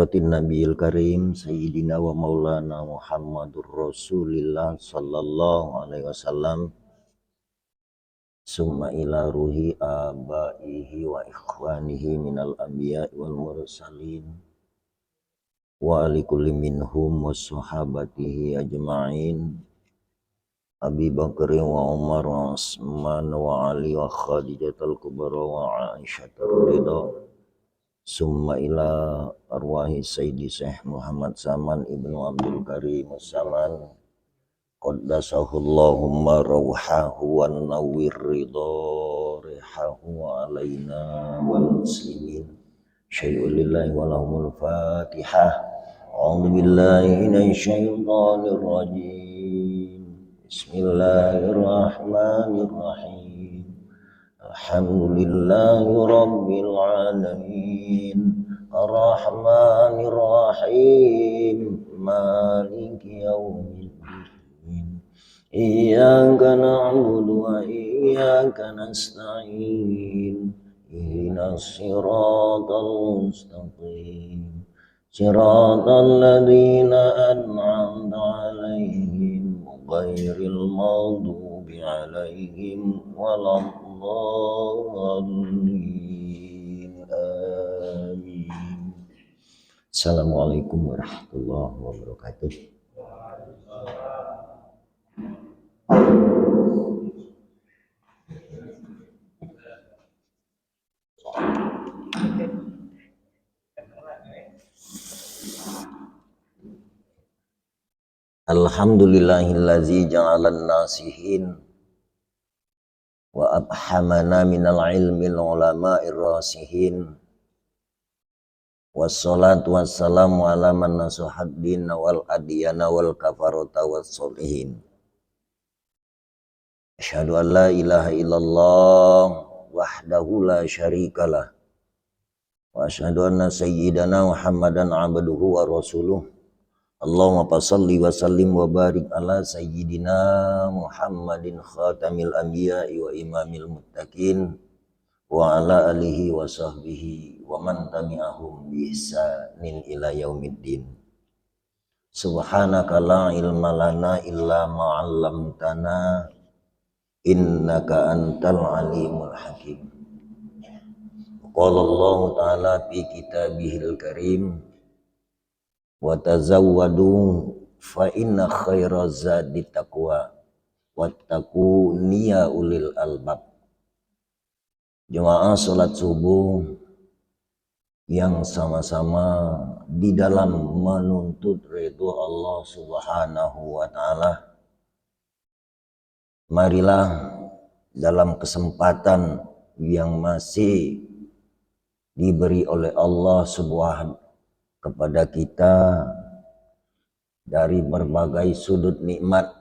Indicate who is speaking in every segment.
Speaker 1: Hurmatin Nabiyil Karim Sayyidina wa Maulana Muhammadur Rasulillah Sallallahu Alaihi Wasallam. Summa ila ruhi abaihi wa ikhwanihi minal anbiya wal mursalin wa ali kulli minhum wa sahabatihi ajma'in. Abi Bakr wa Umar wa Utsman wa Ali wa Khadijatul Kubra wa Aisyah ridha. Summa ila arwahi Sayyidi Syekh Muhammad Saman Ibnu Abdul Karim Saman qaddasahallahumma rawhahu wa nawwir ridharihahu alaina wal muslimin syai'ul lillahi walahumul fatihah. A'udzu billahi minasy syaithanir rajim. Bismillahirrahmanirrahim. Alhamdulillahi rabbil alamin. Ar-Rahmanir Rahim. Maliki yaumiddin. Iyyaka na'budu wa iyyaka nasta'in. Ihdinas siratal mustaqim. Siratal ladzina an'amta 'alaihim ghairil maghdubi 'alaihim waladdallin. Amin. Assalamualaikum warahmatullahi wabarakatuh. Alhamdulillahillazi ja'alan nasihin wa abhamana minal ilmil ulama'ir rasihin. Wassalatu wassalamu ala man nasuhad din wal adiyana wal kafarata was solihin. Asyhadu an la ilaha illallah wahdahu la syarikalah wa asyhadu anna sayyidana Muhammadan abduhu wa rasuluh. Allahumma salli wa sallim wa barik ala sayyidina Muhammadin khatamil anbiya'i wa imamil muttaqin wa ala alihi wa sahbihi wa man tabi'ahum bi ihsanin ila yaumiddin. Subhanaka la ilma lana illa ma 'allamtana innaka antal alimul hakim. Qala Allah ta'ala fi kitabihil karim wa tazawwadu fa inna khairaz zadi taqwa wattaquni ya ulil albab. Jemaah salat subuh yang sama-sama di dalam menuntut ridho Allah Subhanahu wa taala. Marilah dalam kesempatan yang masih diberi oleh Allah Subhanahu kepada kita dari berbagai sudut nikmat,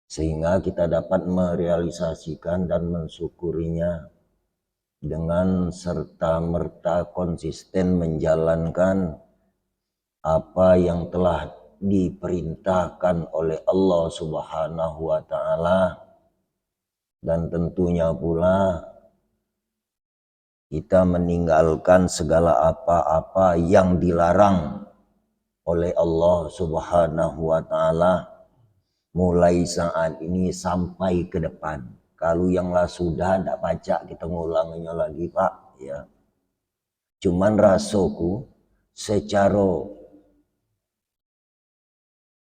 Speaker 1: sehingga kita dapat merealisasikan dan mensyukurinya dengan serta-merta konsisten menjalankan apa yang telah diperintahkan oleh Allah Subhanahu wa taala, dan tentunya pula kita meninggalkan segala apa-apa yang dilarang oleh Allah Subhanahu wa taala mulai saat ini sampai ke depan. Kalau yang lah sudah tidak baca kita ngulanginya lagi Pak ya. Cuman rasaku secara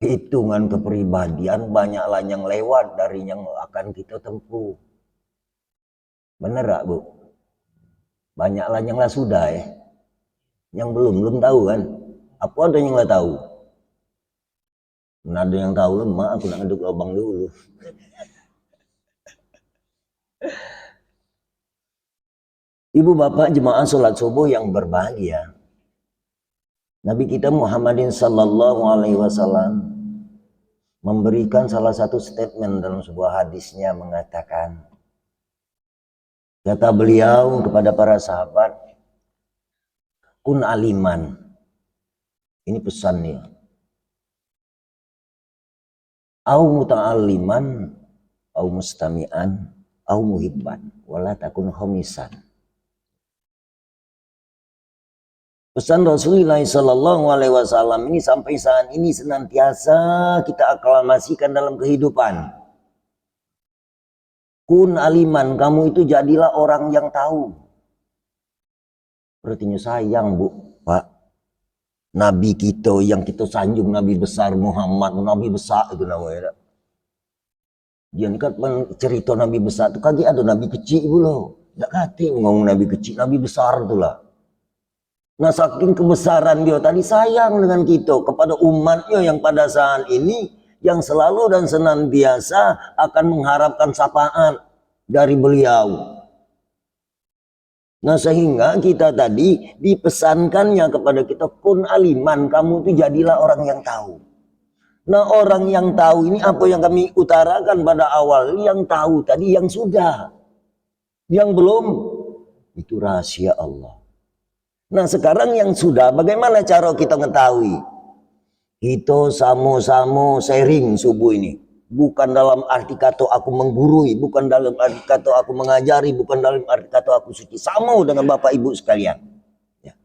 Speaker 1: hitungan kepribadian banyaklah yang lewat dari yang akan kita tempuh. Bener gak Bu? Banyaklah yang lah sudah ya. Yang belum tahu kan. Apa ada yang lah tahu? Nah, ada yang tahu lemah, aku nak ngeduk lubang dulu. Ibu bapak jemaah sholat subuh yang berbahagia, Nabi kita Muhammadin sallallahu alaihi wasallam memberikan salah satu statement dalam sebuah hadisnya, mengatakan, kata beliau kepada para sahabat, kun aliman. Ini pesannya. Au muta'alliman, au mustami'an, au muhibban, wala takun khomisan. Pesan Rasulullah Sallallahu Alaihi Wasallam ini sampai saat ini senantiasa kita aklamasikan dalam kehidupan. Kun aliman, kamu itu jadilah orang yang tahu. Berarti sayang bu, Pak. Nabi kita yang kita sanjung, Nabi besar Muhammad, Nabi besar itu namanya. Dia kan cerita Nabi besar itu kaki ada Nabi kecil pula. Tak kati ngomong Nabi kecil, Nabi besar itulah. Nah saking kebesaran dia tadi sayang dengan kita kepada umatnya yang pada saat ini yang selalu dan senantiasa akan mengharapkan syafaat dari beliau. Nah sehingga kita tadi dipesankannya kepada kita kun aliman, kamu itu jadilah orang yang tahu. Nah orang yang tahu ini apa yang kami utarakan pada awal, yang tahu tadi yang sudah, yang belum itu rahasia Allah. Nah sekarang yang sudah, bagaimana cara kita mengetahui? Kita sama-sama sharing subuh ini. Bukan dalam arti kata aku menggurui, bukan dalam arti kata aku mengajari, bukan dalam arti kata aku suci. Sama dengan Bapak Ibu sekalian. Ya.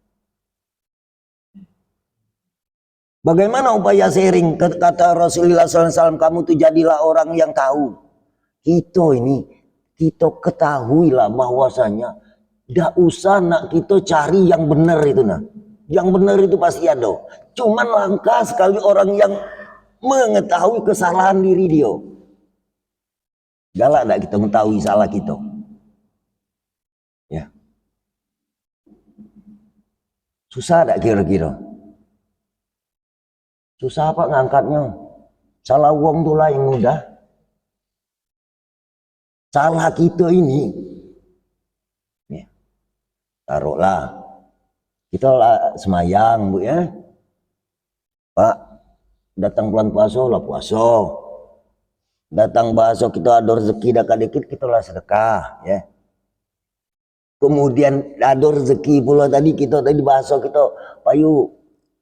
Speaker 1: Bagaimana upaya sharing? Kata Rasulullah SAW, kamu tuh jadilah orang yang tahu. Kita ketahuilah bahwasanya tidak usah nak kita cari yang benar itu nah. Yang benar itu pasti ada. Cuman langka sekali orang yang mengetahui kesalahan diri dia. Galak tak kita mengetahui salah kita. Ya. Susah tak kira-kira? Susah apa ngangkatnya? Salah uang tulah yang mudah. Salah kita ini. Ya. Taruhlah. Kita semayang bu ya. Pak. Datang bulan puasa lah puasa. Datang bahasa kita ada rezeki dekat dikit kita lah sedekah ya. Kemudian ada rezeki pula tadi kita tadi bahasa kita payu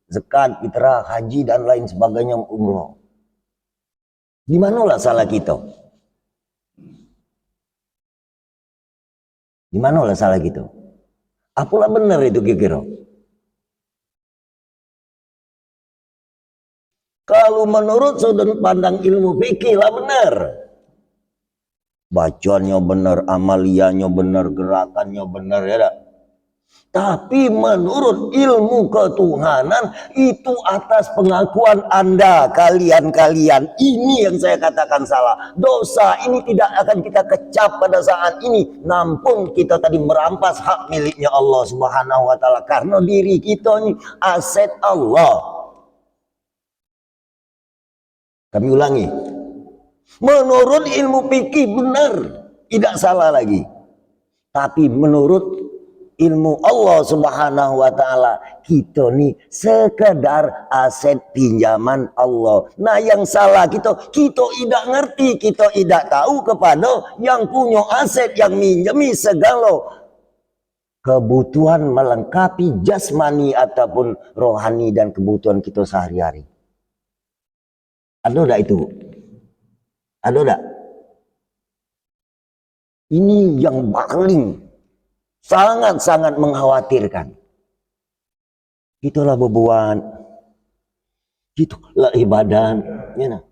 Speaker 1: zakat, fitrah, haji dan lain sebagainya umroh. Di manalah salah kita? Di manalah salah kita? Apalah benar itu kira-kira? Kalau menurut sudut pandang ilmu fikih lah benar. Bacanya benar, amaliannya benar, gerakannya benar ya tak? Tapi menurut ilmu ketuhanan itu atas pengakuan Anda, kalian-kalian. Ini yang saya katakan salah. Dosa ini tidak akan kita kecap pada saat ini. Nampun kita tadi merampas hak miliknya Allah Subhanahu wa Ta'ala. Karena diri kita ini aset Allah. Kami ulangi. Menurut ilmu fikih benar, tidak salah lagi. Tapi menurut ilmu Allah Subhanahu wa Ta'ala, kita ni sekedar aset pinjaman Allah. Nah yang salah kita tidak ngerti, kita tidak tahu kepada yang punya aset, yang minjami segala kebutuhan melengkapi jasmani ataupun rohani dan kebutuhan kita sehari-hari. Ada tak itu? Ada tak? Ini yang paling sangat-sangat mengkhawatirkan. Itulah bebuan, itulah ibadah, ya nah.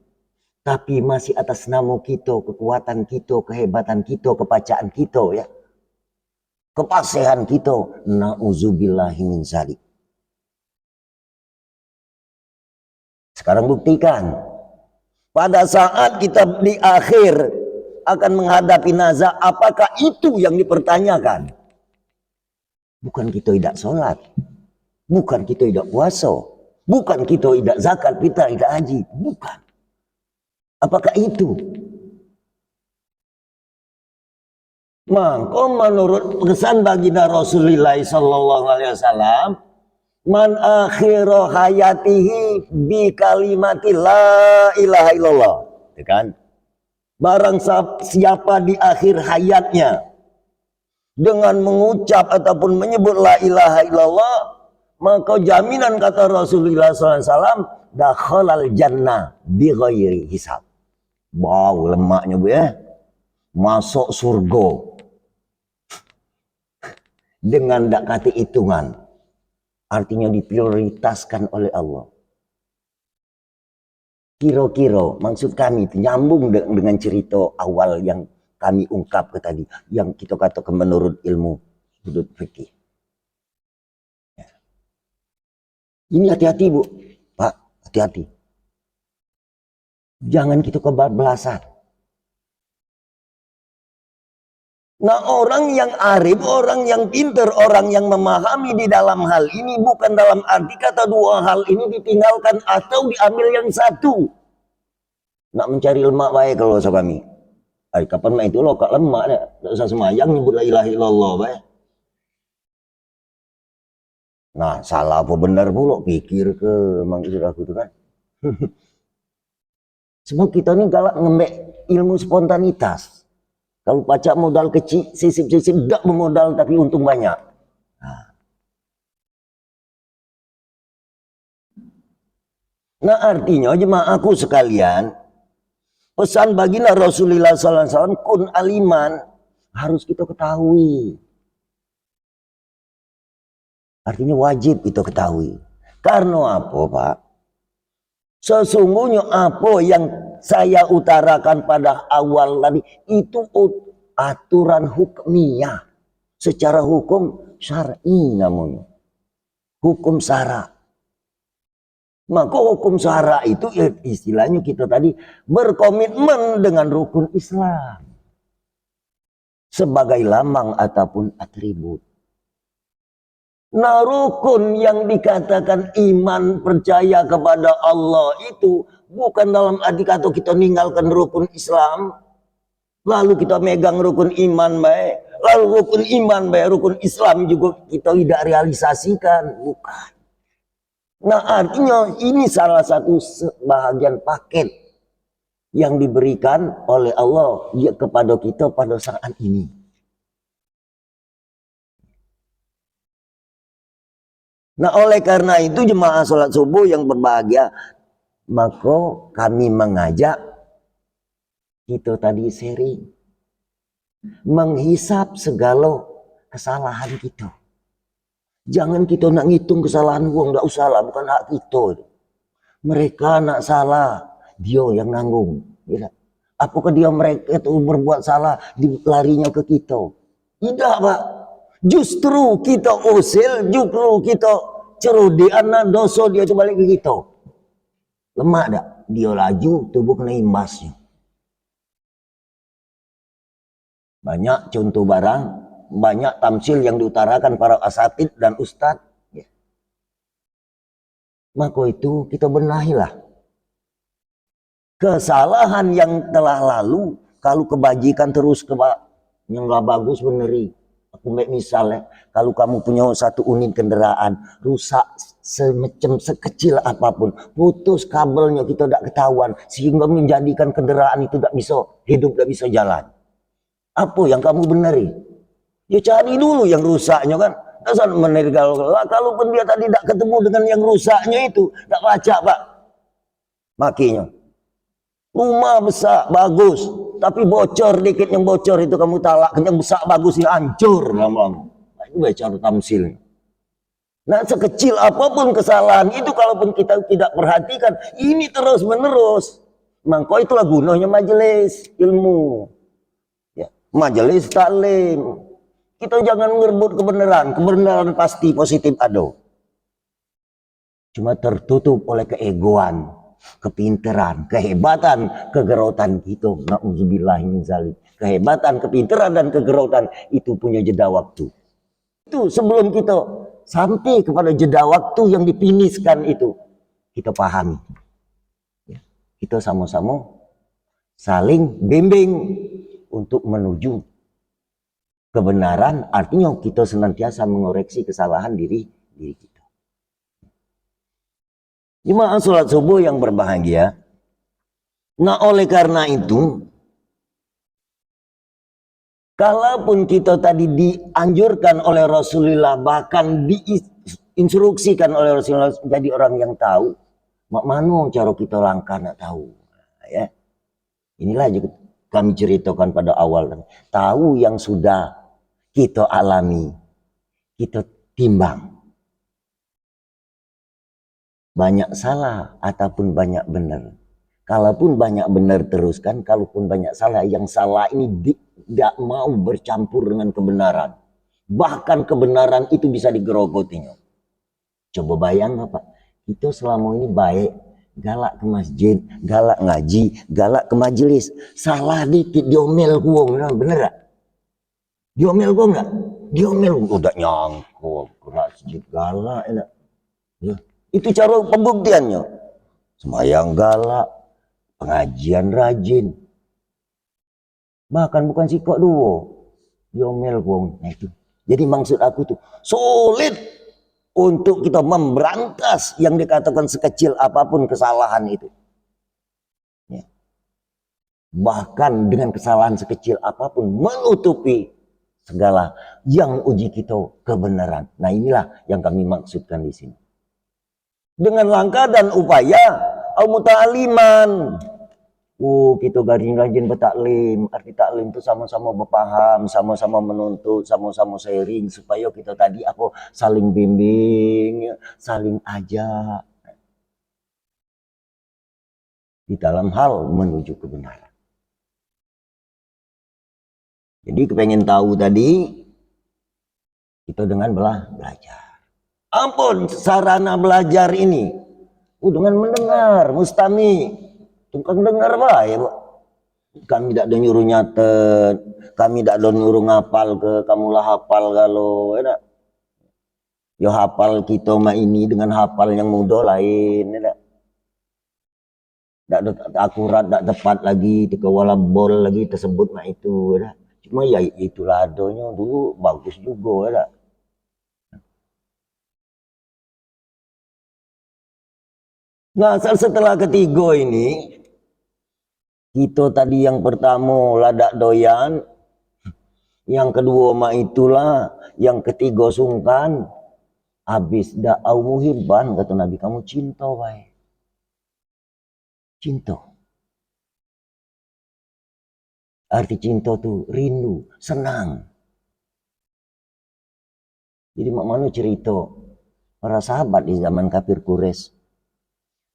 Speaker 1: Tapi masih atas nama kita, kekuatan kita, kehebatan kita, kepacaan kita, ya, kepasehan kita. Nauzubillahi min dzalik. Sekarang buktikan. Pada saat kita di akhir akan menghadapi nazar, apakah itu yang dipertanyakan? Bukan kita tidak sholat, bukan kita tidak puasa, bukan kita tidak zakat, kita tidak haji, bukan. Apakah itu? Maka menurut pesan baginda Rasulullah Sallallahu Alaihi Wasallam, man akhira hayatihi bi kalimati la ilaha illallah, kan? Barang siapa di akhir hayatnya dengan mengucap ataupun menyebut la ilaha illallah, maka jaminan kata Rasulullah SAW, dakhalal jannah bi ghairi hisab. Wow, lemaknya bu ya, masuk surga dengan tak kata hitungan. artinya diprioritaskan oleh Allah. Kira-kira maksud kami itu nyambung dengan cerita awal yang kami ungkap ke tadi, yang kita katakan menurut ilmu sudut fikih. Ya. Ini hati-hati Bu, Pak, hati-hati. Jangan kita kebablasan. Nah, orang yang arif, orang yang pintar, orang yang memahami di dalam hal ini bukan dalam arti kata dua hal ini ditinggalkan atau diambil yang satu. Nak mencari lemak baik kalau usah kami. Ay, kapan mah itu lo kak lemak dah. Tak usah semayang nyebut la ilaha illallah baik. Nah, salah apa benar pula pikir ke maksud aku itu kan. Semua kita ini galak ngembek ilmu spontanitas. Kalau pacak modal kecil, sisip-sisip gak bermodal tapi untung banyak. Nah artinya jemaahku sekalian, pesan baginda Rasulullah SAW kun aliman harus kita ketahui. Artinya wajib kita ketahui. Karena apa Pak? Sesungguhnya apa yang saya utarakan pada awal tadi itu aturan hukmiyah. Secara hukum syar'i namanya. Hukum syara. Maka hukum syara itu istilahnya kita tadi berkomitmen dengan rukun Islam. Sebagai lambang ataupun atribut. Nah rukun yang dikatakan iman percaya kepada Allah itu bukan dalam arti kata kita meninggalkan rukun Islam lalu kita megang rukun iman baik, lalu rukun iman baik, rukun Islam juga kita tidak realisasikan, bukan. Nah artinya ini salah satu bahagian paket yang diberikan oleh Allah kepada kita pada saat ini. Nah oleh karena itu jemaah sholat subuh yang berbahagia, maka kami mengajak kita tadi sharing, menghisap segala kesalahan kita. Jangan kita nak ngitung kesalahan uang, tidak usah lah, bukan hak kita. Mereka nak salah, dia yang nanggung. Ya. Apakah dia mereka itu berbuat salah, larinya ke kita? Tidak Pak. Justru kita usil, justru kita cerudi anak dosa dia itu balik ke kita. Lemak tak? Dia laju, tubuh kena imbasnya. Banyak contoh barang, banyak tamsil yang diutarakan para asatid dan ustadz. Ya. Maka itu kita benahilah. Kesalahan yang telah lalu, kalau kebajikan terus yang gak bagus beneri. Aku misalnya, kalau kamu punya satu unit kendaraan, rusak semacam sekecil apapun, putus kabelnya kita tidak ketahuan, sehingga menjadikan kendaraan itu tidak bisa hidup, tidak bisa jalan. Apa yang kamu beneri? Ya cari dulu yang rusaknya kan. Dasar meneri kalaupun dia tadi tidak ketemu dengan yang rusaknya itu, tidak baca Pak. Makinya. Rumah besar, bagus. Tapi bocor dikit yang bocor itu kamu talak. Yang besar, bagus ini hancur. Nah, itu bocor tamsil. Nah sekecil apapun kesalahan itu kalaupun kita tidak perhatikan. Ini terus menerus. Maka itulah gunanya majelis ilmu. Ya, majelis taklim. Kita jangan ngerebut kebenaran. Kebenaran pasti positif ada. Cuma tertutup oleh keegoan, kepinteran, kehebatan, kegerotan kita. Na'udzubillah min zalik. Kehebatan, kepinteran dan kegerotan itu punya jeda waktu. Itu sebelum kita sampai kepada jeda waktu yang difiniskan itu, kita pahami. Kita sama-sama saling bimbing untuk menuju kebenaran, artinya kita senantiasa mengoreksi kesalahan diri kita. Jemaah sholat subuh yang berbahagia. Nah oleh karena itu, kalaupun kita tadi dianjurkan oleh Rasulullah, bahkan diinstruksikan oleh Rasulullah jadi orang yang tahu, mak mano cara kita langkah nak tahu. Ya. Inilah juga kami ceritakan pada awal. Tahu yang sudah kita alami, kita timbang. banyak salah ataupun banyak benar. Kalaupun banyak benar teruskan, kalaupun banyak salah, yang salah ini tidak mau bercampur dengan kebenaran. Bahkan kebenaran itu bisa digerogotinya. Coba bayang Pak, kita selama ini baik, galak ke masjid, galak ngaji, galak ke majelis. Salah dikit diomel gua, bener gak? Diomel gua enggak? Diomel udah nyangkut, gerak sedikit galak enak. Ya. Itu cara pembuktiannya. Semayang galak, pengajian rajin. Bahkan bukan sikok duo. Diomel gua. Nah itu. Jadi maksud aku tuh sulit untuk kita memberantas yang dikatakan sekecil apapun kesalahan itu. Ya. Bahkan dengan kesalahan sekecil apapun menutupi segala yang uji kita kebenaran. Nah inilah yang kami maksudkan di sini. Dengan langkah dan upaya al-muta'aliman. Kita garing rajin bertaklim. Arti taklim itu sama-sama berpaham, sama-sama menuntut, sama-sama sharing supaya kita tadi saling bimbing, saling ajak di dalam hal menuju kebenaran. Jadi kepengen tahu tadi kita dengan belajar. Ampun sarana belajar ini. Dengan mendengar, mustami. Tukang dengar baik. Kami tidak ada nyuruh nyatet, kami tidak ada nyuruh ngapal ke kamulah hafal kalau ya. Yo hafal kita mah ini dengan hafal yang mudah lain ya. Tidak akurat, tidak tepat lagi, wala bol lagi tersebut mah itu ya. Cuma ya itulah adanya dulu bagus juga ya. Nah setelah ketiga ini kita tadi yang pertama ladak doyan, yang kedua mah itulah, yang ketiga sungkan, habis da'au muhibban kata Nabi kamu cinta wae. Cinta. Arti cinta tuh rindu, senang. Jadi mak mana cerita para sahabat di zaman kafir Quraisy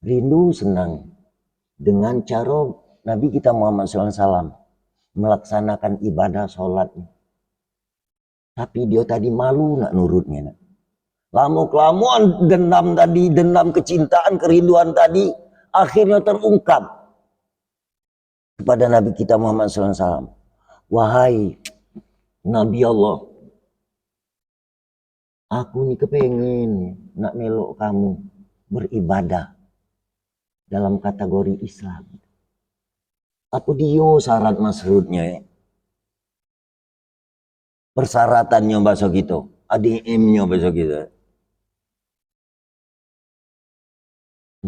Speaker 1: rindu senang dengan cara Nabi kita Muhammad SAW melaksanakan ibadah sholat. Tapi dia tadi malu nak nurutnya. Lama-kelamaan dendam tadi, dendam kecintaan, kerinduan tadi akhirnya terungkap kepada Nabi kita Muhammad SAW. Wahai Nabi Allah, aku nih kepengen nak melok kamu beribadah dalam kategori Islam. Apa dia syarat masrutnya ya? Persyaratannya bahasa gitu, ADM-nya bahasa gitu.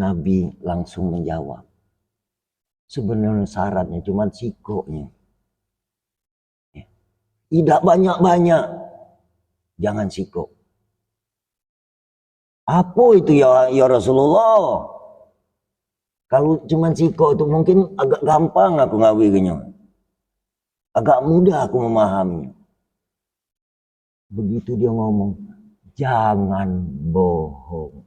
Speaker 1: Nabi langsung menjawab. Sebenarnya syaratnya cuma sikoknya. Tidak banyak-banyak. Jangan sikok. Apa itu ya Rasulullah? Kalau cuma sikok itu mungkin agak gampang aku ngawinya. Agak mudah aku memahami. Begitu dia ngomong, jangan bohong.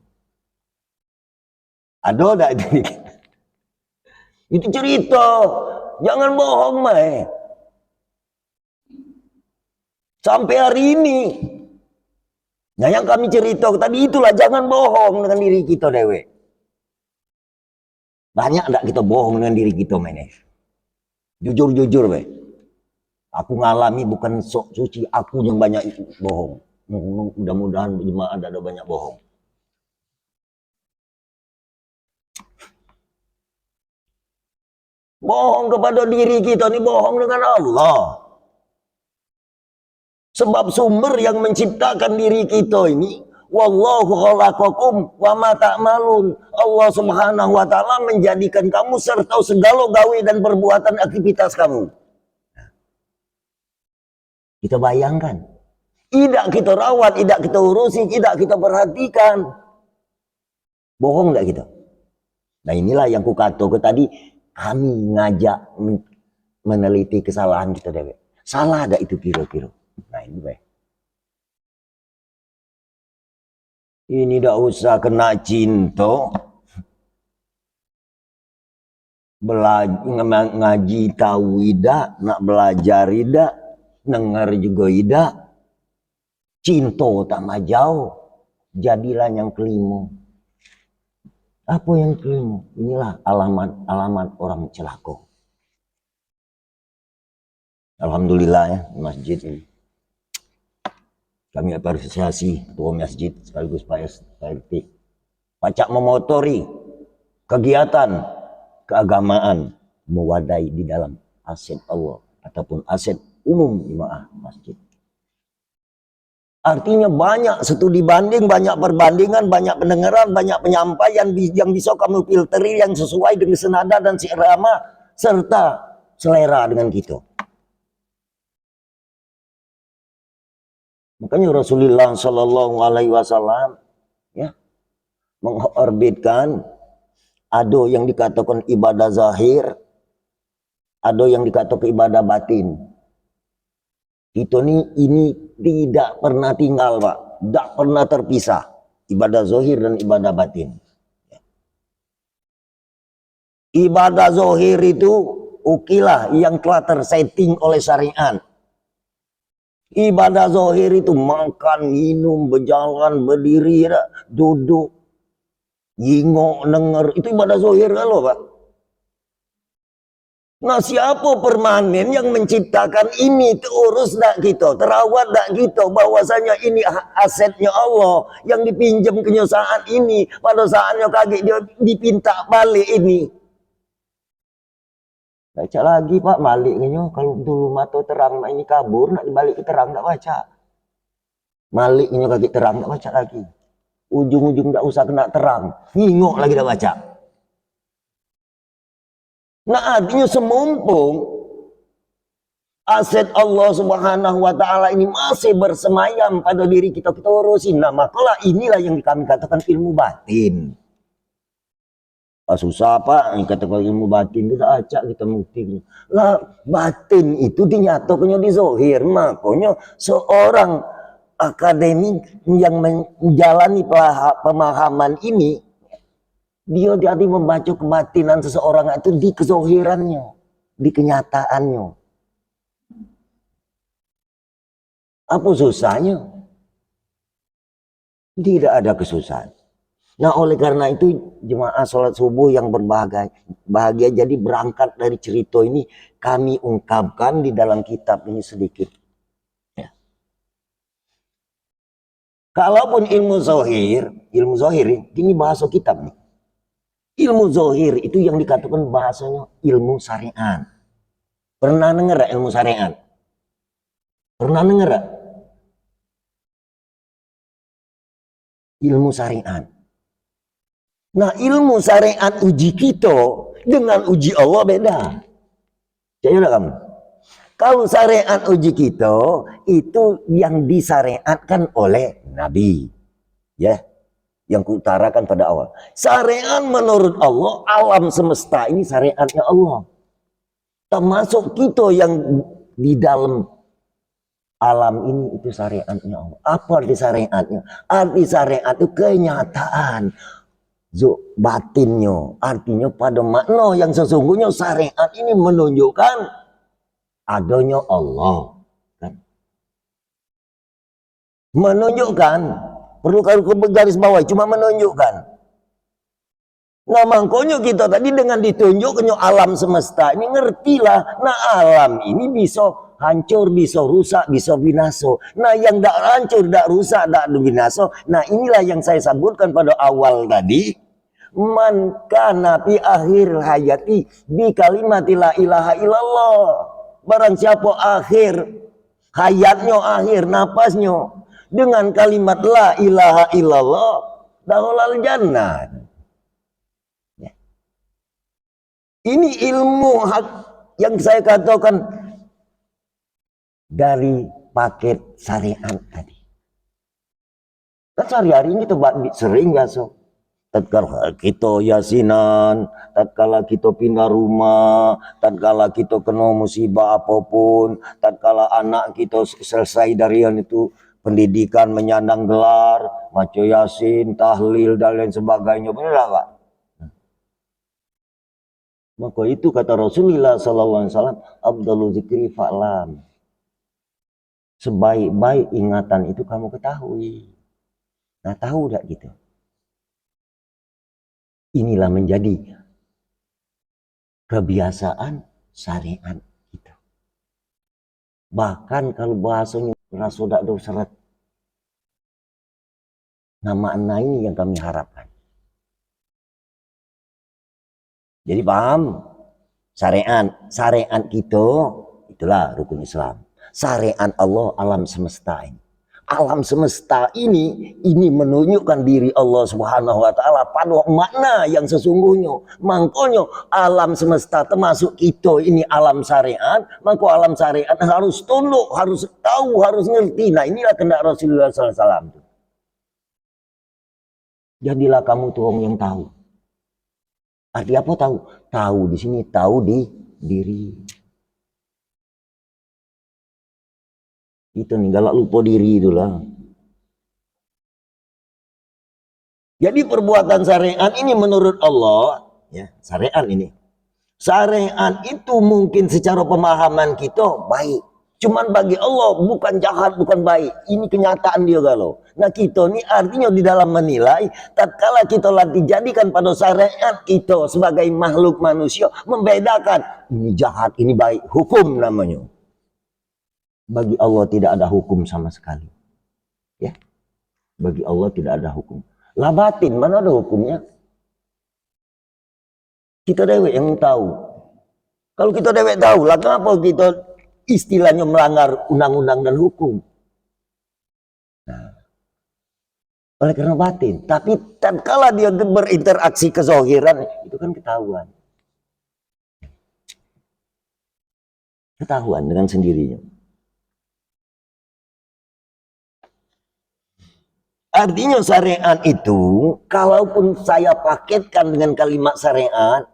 Speaker 1: Ada enggak itu? Itu cerita, jangan bohong mah. Sampai hari ini. Nah yang kami cerita tadi itulah jangan bohong dengan diri kita dewe. Banyak enggak kita bohong dengan diri kita men. Jujur-jujur weh. Aku ngalami bukan sok suci, aku yang banyak bohong. Mudah-mudahan jemaah ada banyak bohong. Bohong kepada diri kita ini bohong dengan Allah. Sebab sumber yang menciptakan diri kita ini wallahu khalaqakum wa ma ta'malun. Allah Subhanahu wa taala menjadikan kamu serta segala gawe dan perbuatan aktivitas kamu. Kita bayangkan. Tidak kita rawat, tidak kita urusi, tidak kita perhatikan. Bohong enggak kita? Nah inilah yang kukatakan tadi, kami ngajak meneliti kesalahan kita dewek. Salah ada itu kira-kira. Nah ini baik. Ini dah usah kena cinta. Ngaji tahu tidak, nak belajar tidak, dengar juga tidak. Cinta tak majau, jadilah yang kelima. Apa yang kelima? Inilah alamat orang celaka. Alhamdulillah ya, masjid ini. Kami apresiasi ketua masjid sekaligus Pak RT. Pacak memotori kegiatan keagamaan mewadai di dalam aset Allah ataupun aset umum jemaah masjid. Artinya banyak studi banding, banyak perbandingan, banyak pendengaran, banyak penyampaian yang bisa kamu filteri yang sesuai dengan senada dan seirama serta selera dengan kita. Makanya Rasulullah Shallallahu Alaihi Wasallam ya mengorbitkan ada yang dikatakan ibadah zahir, ada yang dikatakan ibadah batin. Kita ini tidak pernah tinggal, Pak. Tidak pernah terpisah. Ibadah zahir dan ibadah batin. Ibadah zahir itu ukilah yang telah tersetting oleh syariat. Ibadah zahir itu makan, minum, berjalan, berdiri, duduk, yingok, denger. Itu ibadah zahir kan loh, Pak. Nah, siapa permanen yang menciptakan ini terurus dak kita, terawat dak kita, bahwasanya ini asetnya Allah yang dipinjam ke saat ini, pada saatnya kaget dia dipinta balik ini. Baca lagi Pak, balik nyo kalau dulu mata terang ini kabur nak dibalik ke terang tak baca. Balik nyo kaget terang tak baca lagi. Ujung-ujung tak usah kena terang, ngingok lagi tak baca. Nah, artinya semumpung aset Allah Subhanahu wa taala ini masih bersemayam pada diri kita urusin. Nah, makalah inilah yang kami katakan ilmu batin. Susah Pak, katakan ilmu batin itu tak acak kita buktinya. Lah, batin itu dinyatakannya di zahir. Makanya seorang akademik yang menjalani pemahaman ini, dia jadi membaca kebatinan seseorang itu di kezohirannya, di kenyataannya. Apa susahnya? Tidak ada kesusahan. Nah, oleh karena itu jemaah sholat subuh yang bahagia jadi berangkat dari cerita ini kami ungkapkan di dalam kitab ini sedikit. Ya. Kalaupun ilmu zohir ini bahasa kitab nih. Ilmu zohir itu yang dikatakan bahasanya ilmu syariat. Pernah dengar ilmu syariat? Pernah dengar? Ilmu syariat. Nah, ilmu syariat uji kita dengan uji Allah beda. Jadi kamu. Kalau syariat uji kita itu yang disyariatkan oleh Nabi. Ya. Yang kuutarakan pada awal. Syariat menurut Allah, alam semesta ini syariatnya Allah. Termasuk kita yang di dalam alam ini itu syariatnya Allah. Apa arti syariatnya? Arti syariat itu kenyataan. Batinnya. Artinya pada makna yang sesungguhnya syariat ini menunjukkan adanya Allah. Kan? Menunjukkan. Perlu kalau garis bawah cuma menunjukkan. Nah, makanya kita tadi dengan ditunjukkannya alam semesta ini ngertilah. Nah, alam ini bisa hancur, bisa rusak, bisa binasa. Nah, yang tak hancur, tak rusak, tak binasa. Nah, inilah yang saya sebutkan pada awal tadi. Man kana fi akhir hayati bi kalimati la ilaha illallah. Barang siapa akhir hayatnya, akhir napasnya dengan kalimat la ilaha illallah, dakhalal jannah. Ya. Ini ilmu hak yang saya katakan dari paket syariat tadi. Kan sehari-hari ini sering ya so. Tatkala kita yasinan, tatkala kita pindah rumah, tatkala kita kena musibah apapun, tatkala anak kita selesai dari yang itu pendidikan menyandang gelar, maca yasin, tahlil dan lain sebagainya, benar Pak? Maka itu kata Rasulullah SAW, Abdul zikri fa'lam. Sebaik-baik ingatan itu kamu ketahui. Nah, tahu tak gitu? Inilah menjadi kebiasaan syariat kita. Bahkan kalau bahasanya rasudah do seret. Nah, makna ini yang kami harapkan. Jadi paham? Syariat kita itulah rukun Islam. Syariat Allah alam semesta ini. Alam semesta ini menunjukkan diri Allah Subhanahu wa taala pada makna yang sesungguhnya. Makanya alam semesta termasuk kita ini alam syariat, maka alam syariat harus tunduk, harus tahu, harus ngerti. Nah, inilah kehendak Rasulullah SAW. Jadilah kamu tuh orang yang tahu. Arti apa tahu? Tahu di sini, tahu di diri. Itu nih, galak lupa diri itulah. Jadi perbuatan syariat ini menurut Allah, ya, syariat ini. Syariat itu mungkin secara pemahaman kita baik. Cuman bagi Allah bukan jahat, bukan baik. Ini kenyataan dia galau. Nah, kita ini artinya di dalam menilai, tatkala kita telah dijadikan pada syariat kita sebagai makhluk manusia, membedakan ini jahat, ini baik. Hukum namanya. Bagi Allah tidak ada hukum sama sekali. Ya. Bagi Allah tidak ada hukum. Lah batin, mana ada hukumnya? Kita dewek yang tahu. Kalau kita dewek tahu, lah kenapa kita istilahnya melanggar undang-undang dan hukum? Nah, oleh karena batin. Tapi tatkala dia berinteraksi kezohiran, itu kan ketahuan. Ketahuan dengan sendirinya. Artinya syariat itu, kalaupun saya paketkan dengan kalimat syariat,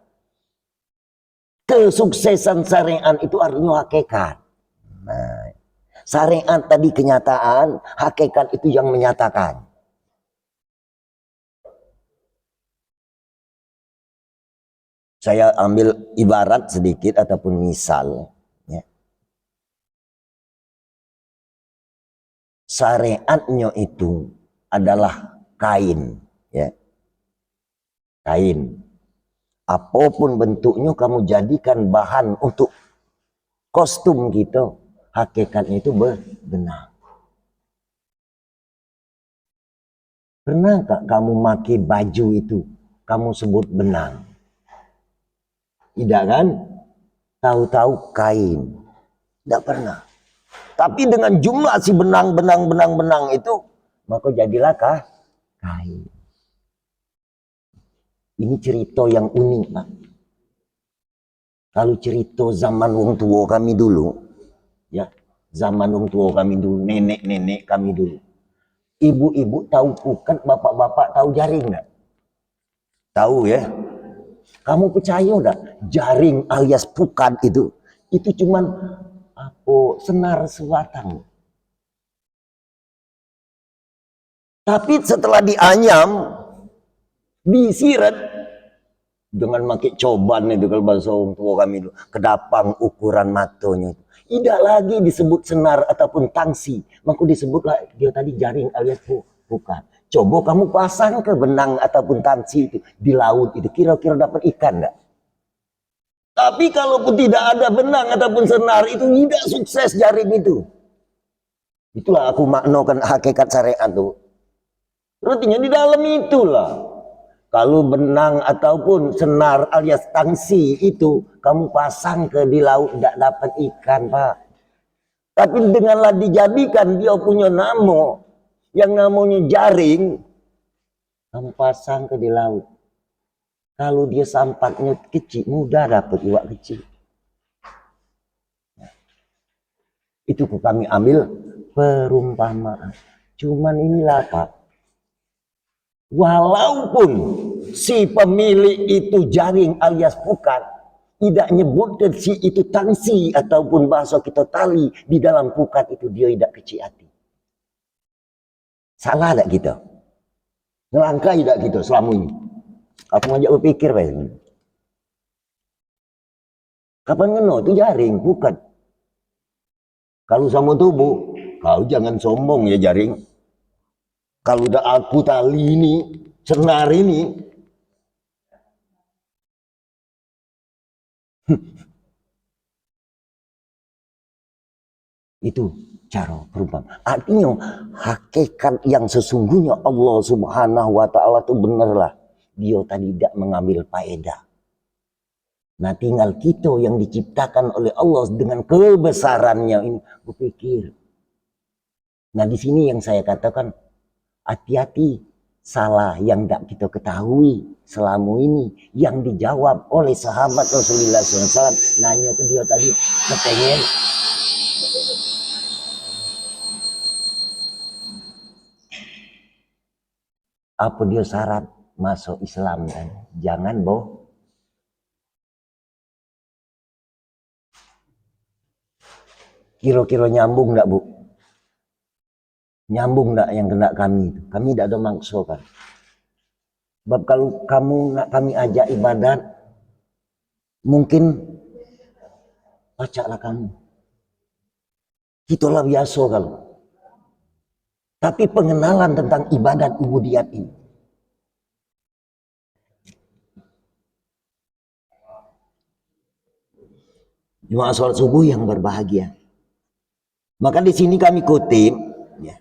Speaker 1: kesuksesan syariat itu artinya hakikat. Nah, syariat tadi kenyataan, hakikat itu yang menyatakan. Saya ambil ibarat sedikit ataupun misal. Ya. Syariatnya itu adalah kain. Ya. Kain. Apapun bentuknya kamu jadikan bahan untuk kostum gitu. Hakikatnya itu benang. Pernahkah kamu pakai baju itu, kamu sebut benang? Tidak kan? Tahu-tahu kain. Tidak pernah. Tapi dengan jumlah si benang itu, maka jadilah kain. Ini cerita yang unik, Pak. Kalau cerita zaman wong tua kami dulu, ya, zaman wong tua kami dulu, nenek-nenek kami dulu. Ibu-ibu tahu pukat, bapak-bapak tahu jaring enggak? Tahu ya? Kamu percaya enggak? Jaring alias pukat itu cuman senar sebatang. Tapi setelah dianyam, disirat dengan pakai coban itu, kalau bahasa orang tua kami itu, kedapang ukuran matonya itu. Tidak lagi disebut senar ataupun tangsi, maka disebutlah dia tadi jaring alias pukat. Coba kamu pasang ke benang ataupun tangsi itu di laut itu, kira-kira dapat ikan enggak? Tapi kalaupun tidak ada benang ataupun senar itu tidak sukses jaring itu. Itulah aku maknakan hakikat syariat itu. Artinya di dalam itulah. Kalau benang ataupun senar alias tangsi itu kamu pasang ke di laut tidak dapat ikan, Pak. Tapi denganlah dijadikan dia punya nama yang namanya jaring, kamu pasang ke di laut. Kalau dia sampatnya kecil, mudah dapat iwak kecil. Itu kami ambil perumpamaan. Cuman inilah, Pak. Walaupun si pemilik itu jaring alias pukat, tidak nyebutkan si itu tangsi ataupun bahasa kita tali, di dalam pukat itu dia tidak kecil hati. Salah tak kita? Ngelangkai tak kita selama ini? Aku ngajak berpikir, Pak. Kapan ngeno itu jaring, bukan. Kalau sama tubuh, kau jangan sombong ya jaring. Kalau udah aku tali ini, senar ini, itu cara perumpamaan. Artinya hakikat yang sesungguhnya Allah Subhanahu wa taala itu benarlah. Dia tadi tidak mengambil faedah. Nah, tinggal kita yang diciptakan oleh Allah dengan kebesarannya ini berpikir. Nah, di sini yang saya katakan hati-hati salah yang tidak kita ketahui selama ini yang dijawab oleh sahabat Rasulullah SAW. Nanya ke dia tadi, kepengen apa dia syarat masuk Islam kan? Jangan boh. Kira-kira nyambung enggak, Bu? Nyambung enggak yang kena kami itu? Kami tidak ada maksud kan. Sebab kalau kamu nak kami ajak ibadat, mungkin bacalah kamu. Itulah biasa kalau. Tapi pengenalan tentang ibadat ubudiyat ini. Jemaah sholat subuh yang berbahagia. Maka di sini kami kutip ya,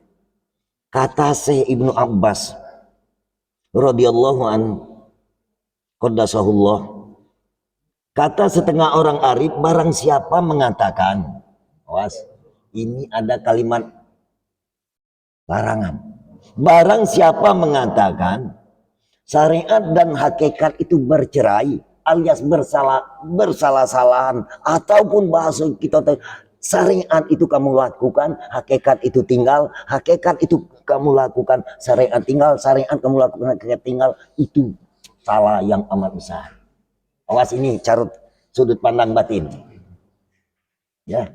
Speaker 1: kata Syekh Ibnu Abbas radhiyallahu anhu qaddasahullah. Kata setengah orang arif, barang siapa mengatakan, awas, ini ada kalimat larangan. Barang siapa mengatakan syariat dan hakikat itu bercerai alias bersalah-salahan ataupun bahasa kita syariat itu kamu lakukan, hakikat itu tinggal, hakikat itu kamu lakukan, syariat tinggal, syariat kamu lakukan, hakikat tinggal, itu salah yang amat besar. Awas, ini carut sudut pandang batin. Ya.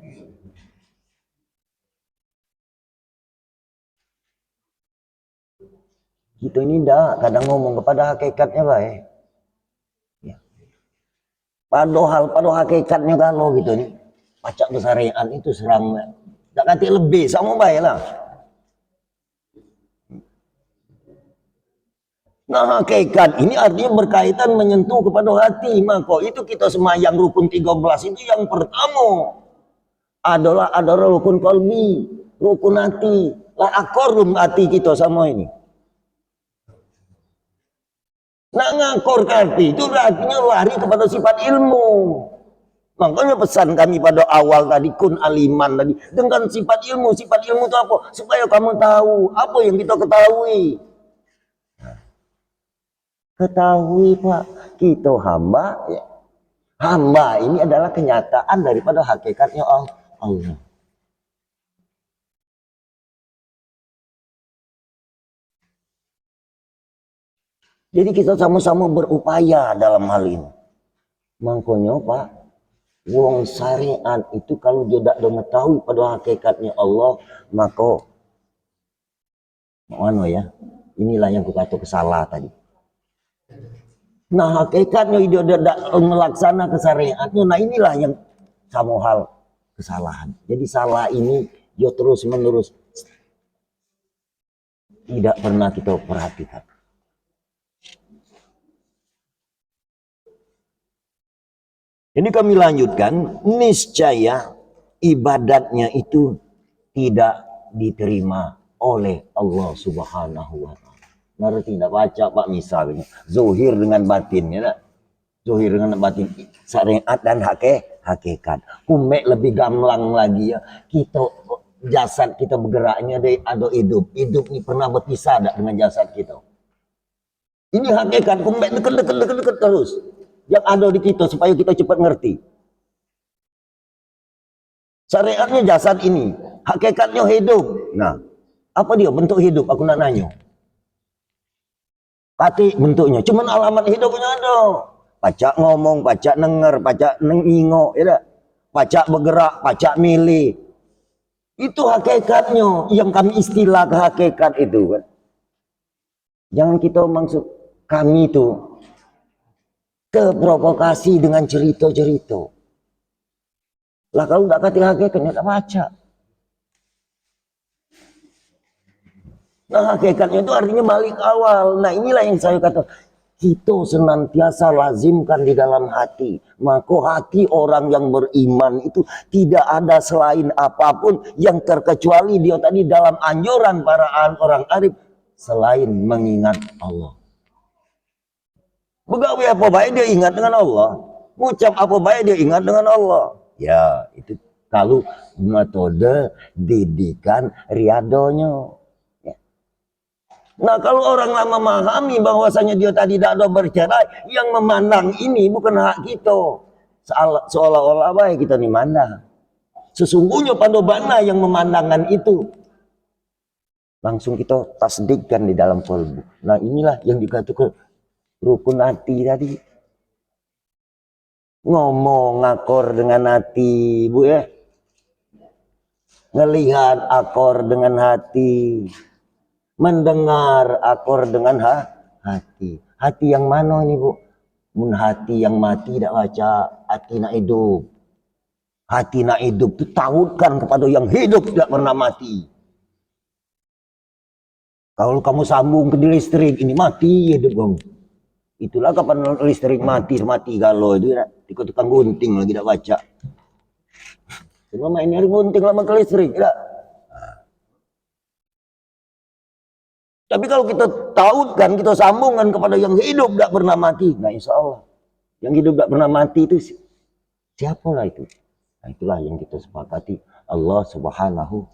Speaker 1: Kita ini dah kadang ngomong kepada hakikatnya baik. Ya. Padahal hakikatnya kalau gitu nih. Pacak kesarian itu serang tak kati lebih sama baik lah. Nah, hakikat ini artinya berkaitan menyentuh kepada hati. Maka itu kita semayang rukun 13 itu yang pertama adalah rukun qalbi, rukun hati. Lah akorum hati kita sama ini. Nah, ngakor hati itu artinya lari kepada sifat ilmu. Makanya pesan kami pada awal tadi, kun aliman tadi, dengan sifat ilmu itu apa? Supaya kamu tahu apa yang kita ketahui. Ketahui Pak, kita hamba ya. Hamba ini adalah kenyataan daripada hakikatnya Allah. Jadi kita sama-sama berupaya dalam hal ini. Makanya Pak, wong syariat itu kalau dia tidak mengetahui pada hakikatnya Allah, maka mana ya? Inilah yang kukatakan kesalah tadi. Nah, hakikatnya dia tidak melaksana kesyariatnya, nah inilah yang sama hal kesalahan. Jadi salah ini dia terus menerus tidak pernah kita perhatikan. Ini kami lanjutkan, niscaya ibadatnya itu tidak diterima oleh Allah Subhanahu wa taala. Ngerti tidak? Baca Pak misalnya, zuhir dengan batin ya. Zuhir dengan batin, syariat dan hakikat. Kumek lebih gamblang lagi ya. Kita jasad kita bergeraknya ada hidup. Hidup ini pernah berpisah tak dengan jasad kita. Ini hakikat, kumek dekat terus. Yang ada di kita supaya kita cepat ngerti. Syariatnya jasad ini, hakikatnya hidup. Nah, apa dia bentuk hidup? Aku nak nanya. Kati bentuknya, cuman alamat hidupnya ada. Pacak ngomong, pacak denger, pacak nengingok, ya tak? Pacak bergerak, pacak milih. Itu hakikatnya, yang kami istilah hakikat itu kan. Jangan kita maksud kami itu terprovokasi dengan cerita-cerita. Lah kalau nggak kata hakikatnya tak baca. Nah hakikatnya itu artinya balik awal. Nah inilah yang saya kata. Kita senantiasa lazimkan di dalam hati. Maka hati orang yang beriman itu tidak ada selain apapun yang terkecuali dia tadi dalam anjuran para orang arif. Selain mengingat Allah. Begawe apa baik dia ingat dengan Allah. Ngucap apa baik dia ingat dengan Allah. Ya itu kalau metode didikan riadonya. Nah kalau orang lama memahami bahwasanya dia tadi tidak ada bercerai, yang memandang ini bukan hak kita. Seolah-olah baik kita nih mandang. Sesungguhnya pandobana yang memandangkan itu. Langsung kita tasdikkan di dalam kalbu. Nah inilah yang dikatakan rukun hati tadi. Ngomong akor dengan hati, Bu ya. Ngelihat akor dengan hati. Mendengar akor dengan hati. Hati yang mana ini Bu? Mun hati yang mati tidak baca, hati nak hidup. Hati nak hidup itu tautkan kepada yang hidup tidak pernah mati. Kalau kamu sambung ke listrik ini mati hidup kamu. Itulah kapan listrik mati galau itu ya. Tukang gunting lagi tidak baca. Cuma main hari gunting lama ke listrik tidak. Tapi kalau kita tautkan, kita sambungkan kepada yang hidup tidak pernah mati. Nah insya Allah. Yang hidup tidak pernah mati itu siapalah itu. Nah itulah yang kita sepakati. Allah subhanahu.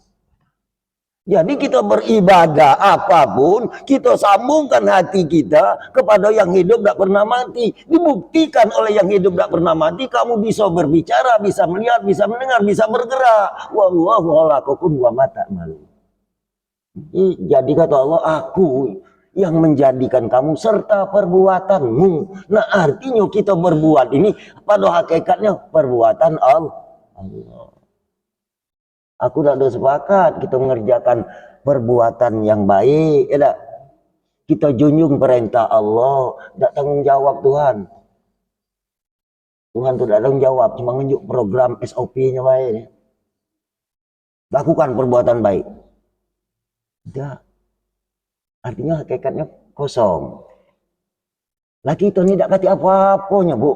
Speaker 1: Jadi kita beribadah apapun, kita sambungkan hati kita kepada yang hidup tidak pernah mati. Dibuktikan oleh yang hidup tidak pernah mati, kamu bisa berbicara, bisa melihat, bisa mendengar, bisa bergerak. Wallahu khalaqakum wa ma ta'malun. Jadi kata Allah, aku yang menjadikan kamu serta perbuatanmu. Nah artinya kita berbuat ini pada hakikatnya perbuatan Allah. Aku tidak ada sepakat kita mengerjakan perbuatan yang baik. Ya, kita junjung perintah Allah, tidak tanggung jawab Tuhan. Tuhan tidak tanggung jawab, cuma nunjuk program SOP-nya baik. Lakukan perbuatan baik. Tidak. Artinya hakikatnya kosong. Lagi itu ini tidak kati apa-apanya Bu.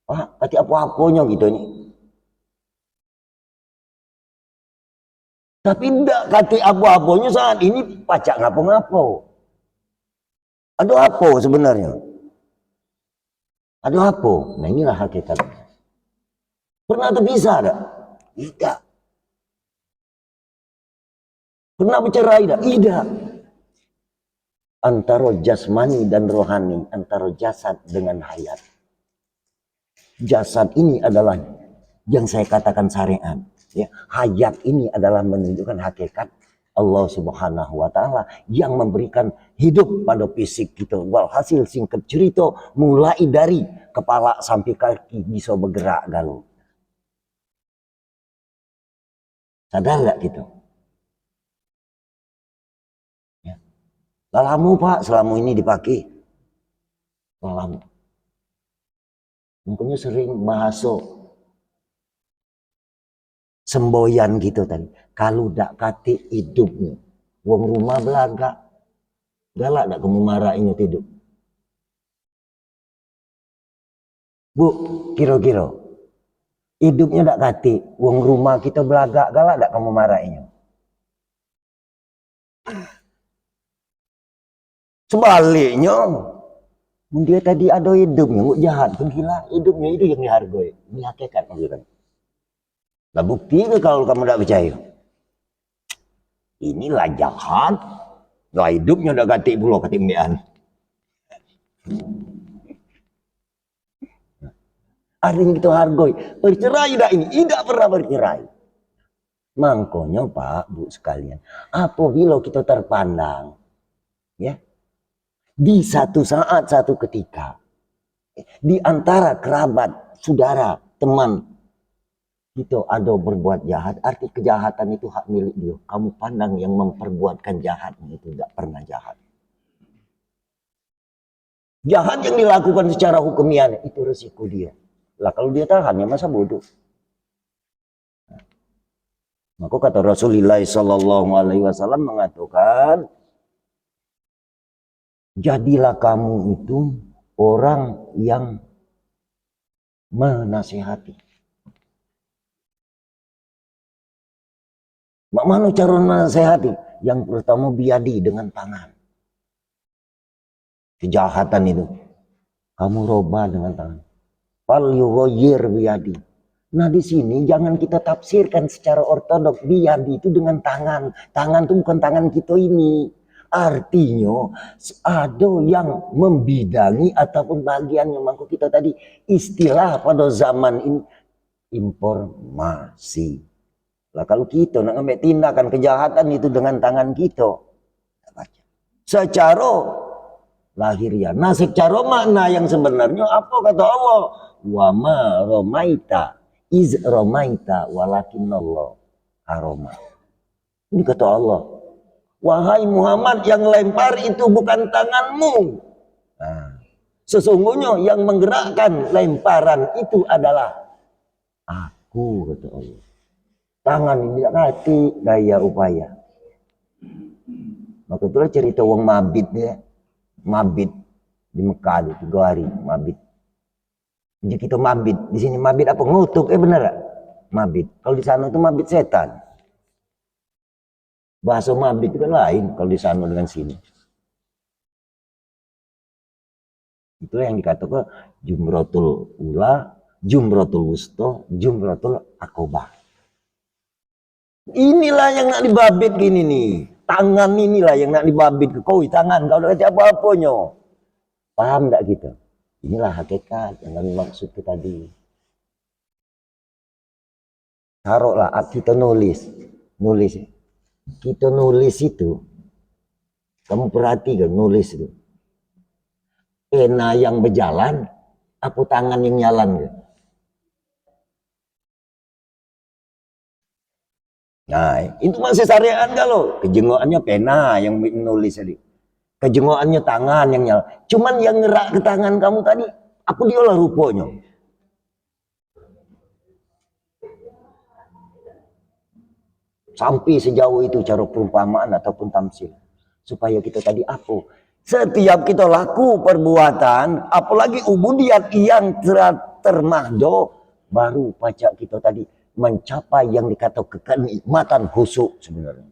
Speaker 1: Kati apa-apanya gitu ini. Tapi tidak kati apa-apanya saat ini pacak ngapo-ngapo. Ada apa sebenarnya? Ada apa? Nah inilah hakikatnya. Pernah terpisah tak? Tidak. Pernah bercerai tak? Tidak. Antara jasmani dan rohani, antara jasad dengan hayat. Jasad ini adalah yang saya katakan syariat. Ya, hayat ini adalah menunjukkan hakikat Allah subhanahu wa ta'ala yang memberikan hidup pada fisik kita. Walhasil singkat cerita mulai dari kepala sampai kaki bisa bergerak galau. Sadar gak gitu? Ya. Lalamu Pak, selama ini dipakai. Lalamu. Mungkin sering bahasa semboyan gitu tadi. Kalau dak kati hidupnya, wong rumah belagak, galak dak kamu marahinnya hidup. Bu, kira-kira hidupnya dak kati, wong rumah kita belagak, galak dak kamu marahinnya. Sebaliknya, dia tadi ada hidupnya, bu jahat, gila, hidupnya itu yang dihargai, ini hakikat maksudnya. Nah bukti kalau kamu tidak percaya. Inilah jahat. Nah hidupnya udah ganti pula ketimbean. Ada yang kita hargai. Bercerai dah ini. Tidak pernah bercerai. Makanya Pak, Bu sekalian. Apabila kita terpandang. Ya. Di satu saat, satu ketika. Di antara kerabat, saudara, teman. Itu ada berbuat jahat, arti kejahatan itu hak milik dia. Kamu pandang yang memperbuatkan jahatnya itu tidak pernah jahat. Jahat yang dilakukan secara hukumiah itu resiko dia. Lah kalau dia tahan ya masa bodoh. Maka kata Rasulullah Sallallahu Alaihi Wasallam mengatakan, jadilah kamu itu orang yang menasihati. Mana cara menasihati? Yang pertama biadi dengan tangan. Kejahatan itu kamu roba dengan tangan. Fal yughayyir biyadi. Nah di sini jangan kita tafsirkan secara ortodoks biyadi itu dengan tangan. Tangan itu bukan tangan kita ini. Artinya ada yang membidangi ataupun bagiannya. Maka kita tadi istilah pada zaman ini informasi. Lah kalau kita nak ambil tindakan kejahatan itu dengan tangan kita, secara lahiriah. Nah secara makna yang sebenarnya apa kata Allah? Wa ma romaita iz romaita walakinallah haroma. Ini kata Allah. Wahai Muhammad, yang lempar itu bukan tanganmu. Nah, sesungguhnya yang menggerakkan lemparan itu adalah aku, kata Allah. Tangan ini hati daya upaya. Maka itulah cerita wong mabit ya. Mabit di Mekah itu 3 hari mabit. Jadi kita mabit di sini mabit apa ngutuk bener gak? Mabit. Kalau di sana itu mabit setan. Bahasa mabit itu kan lain kalau di sana dengan sini. Itulah yang dikatakan jumratul ula, jumratul wusta, jumratul akobah. Inilah yang nak dibabit gini nih. Tangan inilah yang nak dibabit ke koi tangan. Kau udah kata apa-apanya. Paham tak kita? Inilah hakikat yang kami maksud ke tadi. Taruhlah kita nulis. Kita nulis itu. Kamu perhatikan nulis itu. Pena yang berjalan. Apa tangan yang jalan ke? Nah, itu masih syariat kalau kejengoannya pena yang nulis tadi. Kejengoannya tangan yang nyala. Cuman yang ngerak ke tangan kamu tadi, apa dia lah rupanya? Sampai sejauh itu cara perumpamaan ataupun tamsil. Supaya kita tadi apa? Setiap kita laku perbuatan, apalagi ubudiyat yang termahdo, baru pacak kita tadi mencapai yang dikatakan kenikmatan khusyuk sebenarnya.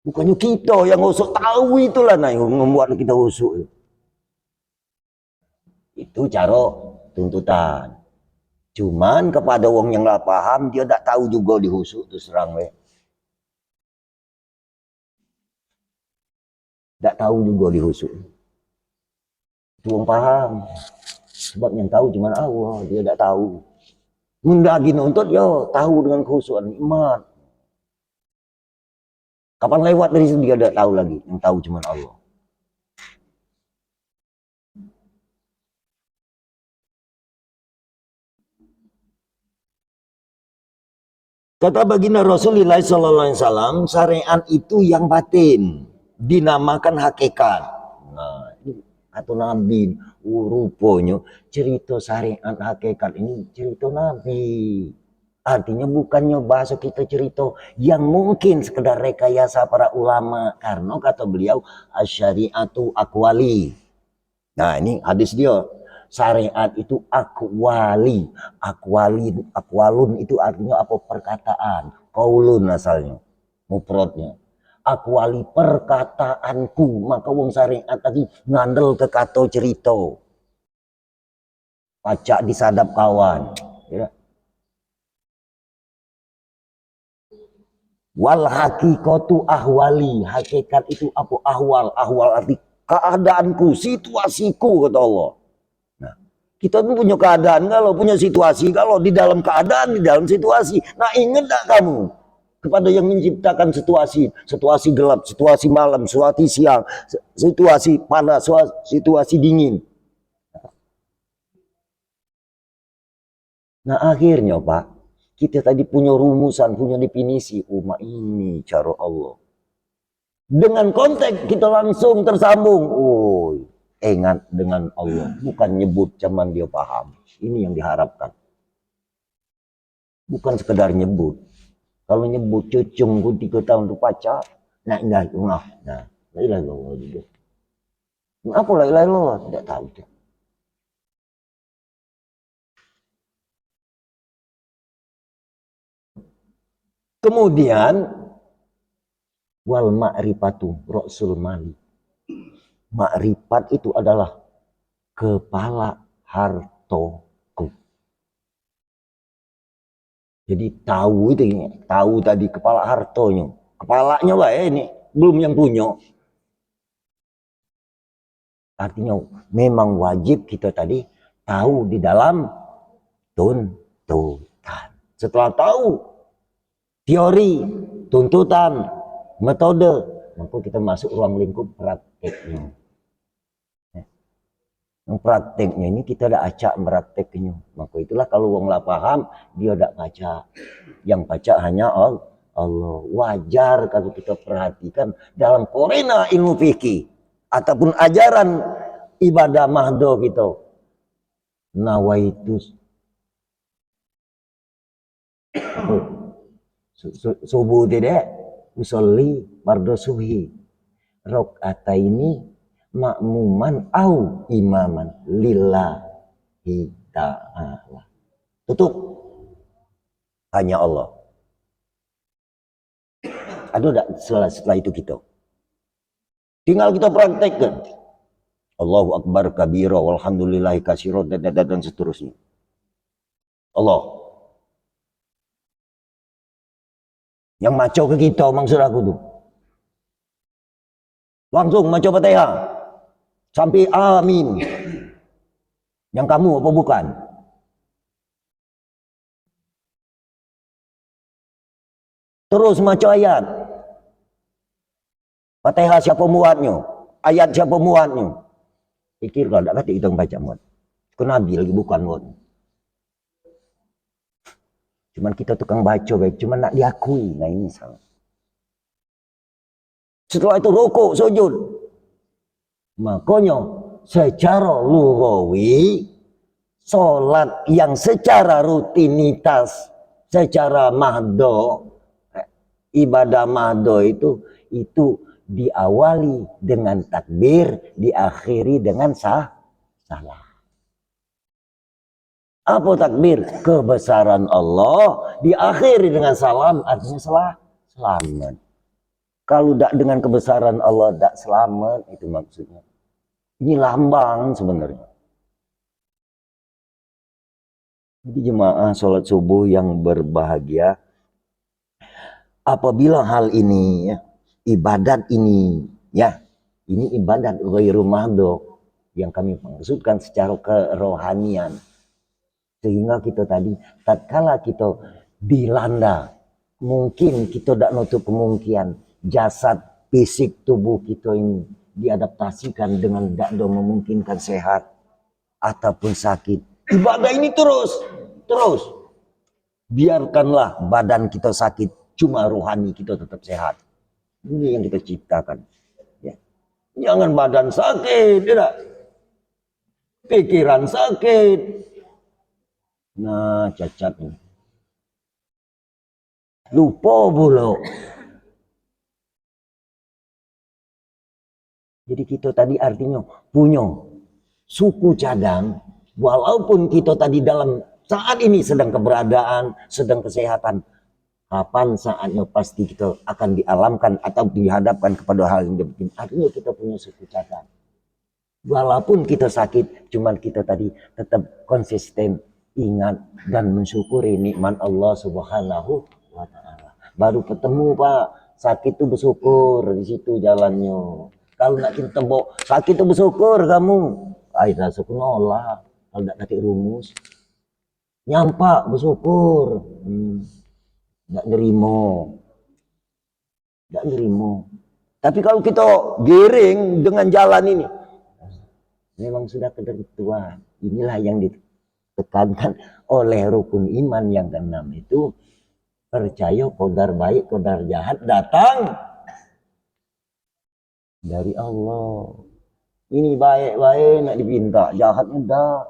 Speaker 1: Bukannya kita yang khusyuk, tahu itulah nah yang membuat kita khusyuk. Itu cara tuntutan. Cuman kepada wong yang nggak paham, dia tak tahu juga di khusyuk terus terang we. Tak tahu juga di khusyuk. Itu wong paham. Sebab yang tahu cuma Allah, dia tak tahu. Mendagi nuntut yo tahu dengan khusyukan nikmat. Kapan lewat dari situ dia tidak tahu lagi, yang tahu cuma Allah. Kata baginda Rasulullah SAW, syariat itu yang batin, dinamakan hakikat. Nah, ini kata Nabi, rupanya cerita syariat hakikat ini cerita Nabi. Artinya bukannya bahasa kita cerita yang mungkin sekedar rekayasa para ulama. Karena kata beliau, asyariatu akwali. Nah ini hadis dia. Syariat itu akwali. Akwalun itu artinya apa? Perkataan. Qaulun asalnya. Mufradnya. Akwali perkataanku. Maka wong syariat tadi ngandel ke kata cerita. Pacak disadap kawan. Ya. Wal hakikatu ahwali. Hakikat itu apa? Ahwal. Ahwal arti keadaanku, situasiku kata Allah. Nah, kita tuh punya keadaan kalau punya situasi, kalau di dalam keadaan, di dalam situasi. Nah, ingat tak kamu kepada yang menciptakan situasi gelap, situasi malam, situasi siang, situasi panas, situasi dingin. Nah, akhirnya Pak, Kita tadi punya rumusan, punya definisi. Ini cara Allah. Dengan konteks kita langsung tersambung. Oh, ingat dengan Allah. Bukan nyebut cuman dia paham. Ini yang diharapkan. Bukan sekedar nyebut. Kalau nyebut cucung 3 tahun tu pacar. Nah, la ilaha illallah juga. Apa la ilaha illallah? Tidak tahu tu. Kemudian wal ma'rifatu ra'sul mali. Makrifat itu adalah kepala hartoku. Jadi tahu itu, tahu tadi kepala hartonya. Kepalanya lah ini, belum yang punya. Artinya memang wajib kita tadi tahu di dalam tuntutan. Setelah tahu teori, tuntutan, metode, maka kita masuk ruang lingkup prakteknya. Yang prakteknya ini kita dah acak prakteknya. Maka itulah kalau orang lah paham, dia dah baca. Yang baca hanya Allah. Wajar kalau kita perhatikan dalam korena ilmu fikih ataupun ajaran ibadah mahdo kita. Nawaitu subuh tidak usolli fardu subhi rakaataini makmuman au imaman lillahi ta'ala. Tutup. Hanya Allah. Ada tak setelah itu kita? Tinggal kita praktekkan. Allahu Akbar kabira walhamdulillahi katsira dan seterusnya. Allah. Yang maco ke kita maksud aku tuh. Langsung maco Fatihah. Sampai amin. Yang kamu apa bukan? Terus maco ayat. Fatihah siapa muatnya? Ayat siapa muatnya? Pikir kalau tak kata kita baca muat. Kena Nabi lagi bukan muat. Cuman kita tukang baca baik, cuman nak diakui. Nah ini salah. Setelah itu rukuk, sujud. Makanya secara lughawi salat yang secara rutinitas, secara mahdo, ibadah mahdo itu diawali dengan takbir, diakhiri dengan salam. Apa takbir? Kebesaran Allah, diakhiri dengan salam, artinya selamat. Kalau tidak dengan kebesaran Allah tidak selamat, itu maksudnya. Ini lambang sebenarnya. Jadi jemaah sholat subuh yang berbahagia, apabila hal ini, ya, ibadat ini, ya, ini ibadat ghairu mahdo yang kami maksudkan secara kerohanian. Sehingga kita tadi, tatkala kita dilanda, mungkin kita tidak nutup kemungkinan jasad fisik tubuh kita ini diadaptasikan dengan tidak memungkinkan sehat ataupun sakit. Ibadah ini terus. Biarkanlah badan kita sakit, cuma rohani kita tetap sehat. Ini yang kita ciptakan. Ya. Jangan badan sakit, tidak. Pikiran sakit. Nah, cacat nih. Lupa pula. Jadi kita tadi artinya punya suku cadang, walaupun kita tadi dalam saat ini sedang keberadaan, sedang kesehatan, kapan saatnya pasti kita akan dialamkan atau dihadapkan kepada hal yang demikian. Artinya kita punya suku cadang. Walaupun kita sakit, cuman kita tadi tetap konsisten, ingat dan mensyukuri nikmat Allah Subhanahu wa Ta'ala. Baru ketemu Pak, sakit itu bersyukur, di situ jalannya. Kalau nak kita bawa sakit itu bersyukur kamu, air syukur nolak. Kalau tak kata rumus, nyampak bersyukur, tak nerimo. Tapi kalau kita giring dengan jalan ini, memang sudah ketentuan. Inilah yang tekankan oleh rukun iman yang keenam itu percaya qadar baik, qadar jahat datang dari Allah. Ini baik-baik nak dipinta, jahat enggak.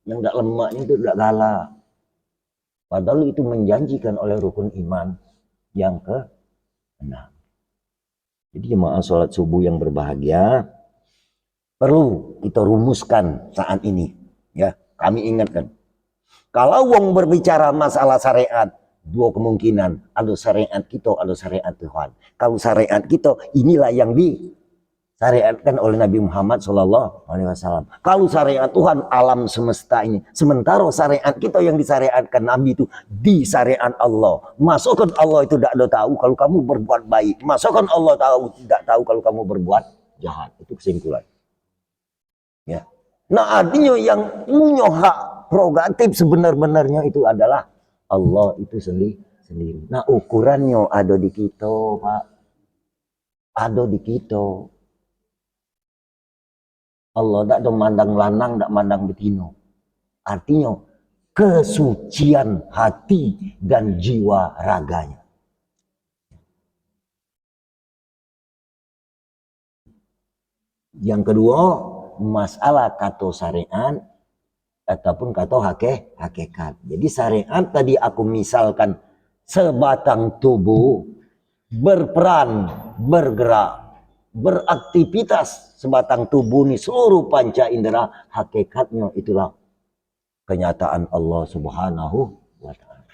Speaker 1: Yang enggak lemaknya itu enggak galak. Padahal itu menjanjikan oleh rukun iman yang ke-6. Jadi jemaah sholat subuh yang berbahagia, perlu kita rumuskan saat ini. Ya, kami ingatkan. Kalau wong berbicara masalah syariat, dua kemungkinan. Ada syariat kita, ada syariat Tuhan. Kalau syariat kita, inilah yang disyariatkan oleh Nabi Muhammad SAW. Kalau syariat Tuhan, alam semesta ini. Sementara syariat kita yang disyariatkan Nabi itu di syariat Allah. Masukkan Allah itu tidak ada tahu kalau kamu berbuat baik. Masukkan Allah tidak tahu kalau kamu berbuat jahat. Itu kesimpulan. Ya. Nah artinya yang punya hak prerogatif sebenar-benarnya itu adalah Allah itu sendiri. Nah ukurannya ada di kita, Pak. Ada di kita. Allah tidak ada mandang lanang, tidak mandang betino. Artinya kesucian hati dan jiwa raganya. Yang kedua, masalah kata syariat ataupun kata hakikat. Jadi syariat tadi aku misalkan sebatang tubuh berperan, bergerak, beraktivitas sebatang tubuh ini seluruh panca indera, hakikatnya itulah kenyataan Allah Subhanahu wa ta'ala.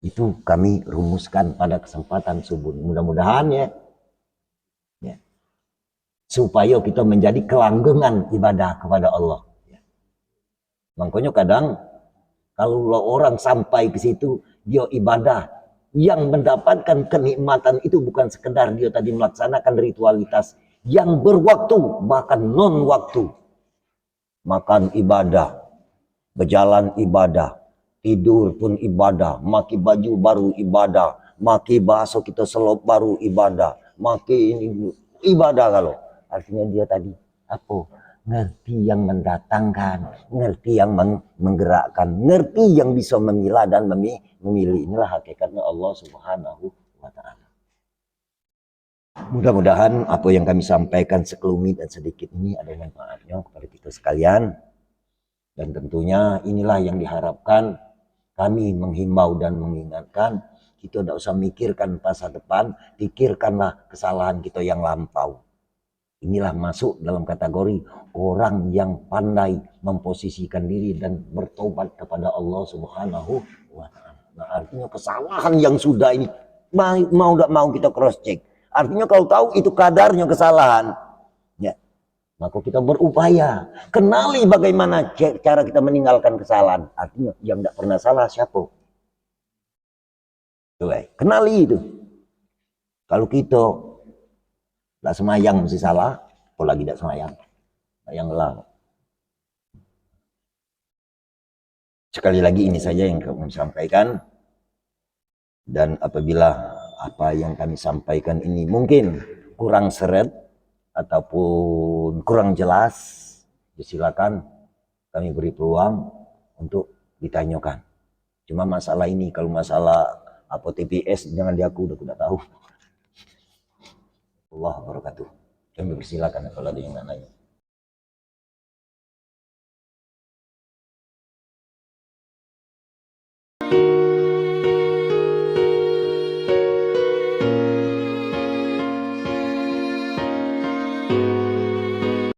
Speaker 1: Itu kami rumuskan pada kesempatan subuh. Mudah-mudahan ya supaya kita menjadi kelanggengan ibadah kepada Allah. Makanya kadang kalau orang sampai ke situ dia ibadah yang mendapatkan kenikmatan itu bukan sekedar dia tadi melaksanakan ritualitas yang berwaktu bahkan non waktu, makan ibadah, berjalan ibadah, tidur pun ibadah, maki baju baru ibadah, maki bahasa kita selop baru ibadah, maki ini ibadah. Kalau artinya dia tadi apa? Ngerti yang mendatangkan, ngerti yang menggerakkan, ngerti yang bisa memilah dan memilih. Inilah hakikatnya Allah Subhanahu wa ta'ala. Mudah-mudahan apa yang kami sampaikan sekelumit dan sedikit ini ada manfaatnya kepada kita sekalian. Dan tentunya inilah yang diharapkan, kami menghimbau dan mengingatkan, kita tidak usah mikirkan masa depan, pikirkanlah kesalahan kita yang lampau. Inilah masuk dalam kategori orang yang pandai memposisikan diri dan bertobat kepada Allah Subhanahu wa ta'ala. Nah, artinya kesalahan yang sudah ini mau tidak mau kita cross check. Artinya kalau tahu itu kadarnya kesalahan, ya, maka kita berupaya kenali bagaimana cara kita meninggalkan kesalahan. Artinya yang tidak pernah salah siapa? Kenali itu. Kalau kita tidak semayang mesti salah, apalagi tidak semayang. Sayanglah. Sekali lagi ini saja yang kami sampaikan. Dan apabila apa yang kami sampaikan ini mungkin kurang seret ataupun kurang jelas, silakan kami beri peluang untuk ditanyakan. Cuma masalah ini, kalau masalah apa TPS jangan diaku, udah tidak tahu. Allah wabarakatuh. Kami persilakan kalau ada yang nanya.